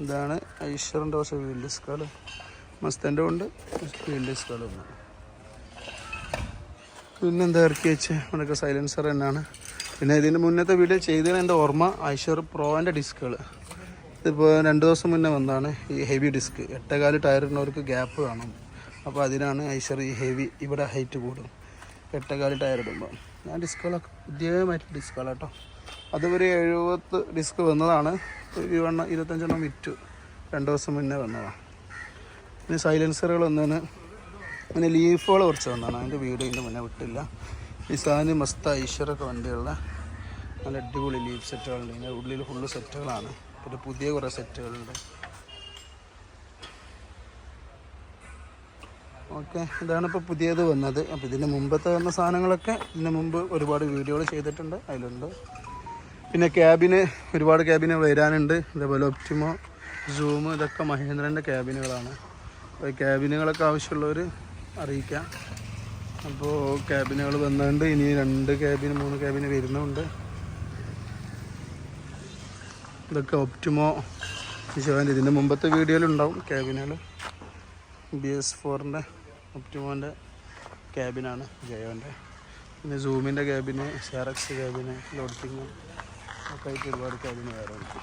ഇതാണ് ഐഷറിൻ്റെ പക്ഷേ വീൽ ഡിസ്കുകൾ. മസ്തൻ്റെ ഉണ്ട്, വീൽ ഡിസ്കുകളുണ്ട്. പിന്നെന്താ ഇറക്കി വെച്ച് അവിടെയൊക്കെ സൈലൻസർ തന്നെയാണ്. പിന്നെ ഇതിന് മുന്നത്തെ വീഡിയോ ചെയ്തതിന് എൻ്റെ ഓർമ്മ ഐഷർ പ്രോൻ്റെ ഡിസ്കുകൾ. ഇതിപ്പോൾ 2 ദിവസം മുന്നേ വന്നതാണ് ഈ ഹെവി ഡിസ്ക്. 8.4 ടയറിടുന്നവർക്ക് ഗ്യാപ്പ് കാണും. അപ്പോൾ അതിനാണ് ഐഷർ ഈ ഹെവി, ഇവിടെ ഹൈറ്റ് കൂടും 8.4 ടയർ ഇടുമ്പോൾ. ഞാൻ ഡിസ്കുകളൊക്കെ പുതിയമായിട്ട് ഡിസ്കുകളാണ് കേട്ടോ. അതൊരു 70 ഡിസ്ക് വന്നതാണ്. 25 വിറ്റു. 2 ദിവസം മുന്നേ വന്നതാണ്. പിന്നെ സൈലൻസറുകൾ വന്നതിന് പിന്നെ ലീഫുകൾ കുറച്ച് വന്നതാണ്. അതിൻ്റെ വീഡിയോ ഇതിൻ്റെ മുന്നേ വിട്ടില്ല. നിസാന് മസ്ത ഐഷറൊക്കെ വണ്ടികളുടെ നല്ല അടിപൊളി ലീഫ് സെറ്റുകളുണ്ട്. ഇതിൻ്റെ ഉള്ളിൽ ഫുള്ള് സെറ്റുകളാണ്. പിന്നെ പുതിയ കുറേ സെറ്റുകളുണ്ട്. ഓക്കെ, ഇതാണിപ്പോൾ പുതിയത് വന്നത്. അപ്പോൾ ഇതിന് മുമ്പത്തെ വന്ന സാധനങ്ങളൊക്കെ ഇതിന് മുമ്പ് ഒരുപാട് വീഡിയോകൾ ചെയ്തിട്ടുണ്ട്, അതിലുണ്ട്. പിന്നെ ക്യാബിന് ഒരുപാട് ക്യാബിന് വരാനുണ്ട്. ഇതേപോലെ ഒപ്റ്റിമോ, സൂം, ഇതൊക്കെ മഹേന്ദ്രൻ്റെ ക്യാബിനുകളാണ്. അപ്പോൾ ഈ ക്യാബിനുകളൊക്കെ ആവശ്യമുള്ളവർ അറിയിക്കാം. അപ്പോൾ ക്യാബിനുകൾ വന്നുകൊണ്ട് ഇനി 2 ക്യാബിന് 3 ക്യാബിന് വരുന്നുണ്ട്. ഇതൊക്കെ ഒപ്റ്റിമോ വിശാലിൻ്റെ ഇതിൻ്റെ മുമ്പത്തെ വീഡിയോയിലുണ്ടാവും ക്യാബിനുകൾ. BS4ൻ്റെ ഒപ്റ്റിമോൻ്റെ ക്യാബിനാണ്, ജയോൻ്റെ. പിന്നെ സൂമിൻ്റെ ക്യാബിന്, ഷെയറക്സ് ക്യാബിന്, ലോഡിങ് ഒക്കെ ആയിട്ട് ഒരുപാട് ക്യാബിന് വേറെ ഉണ്ട്.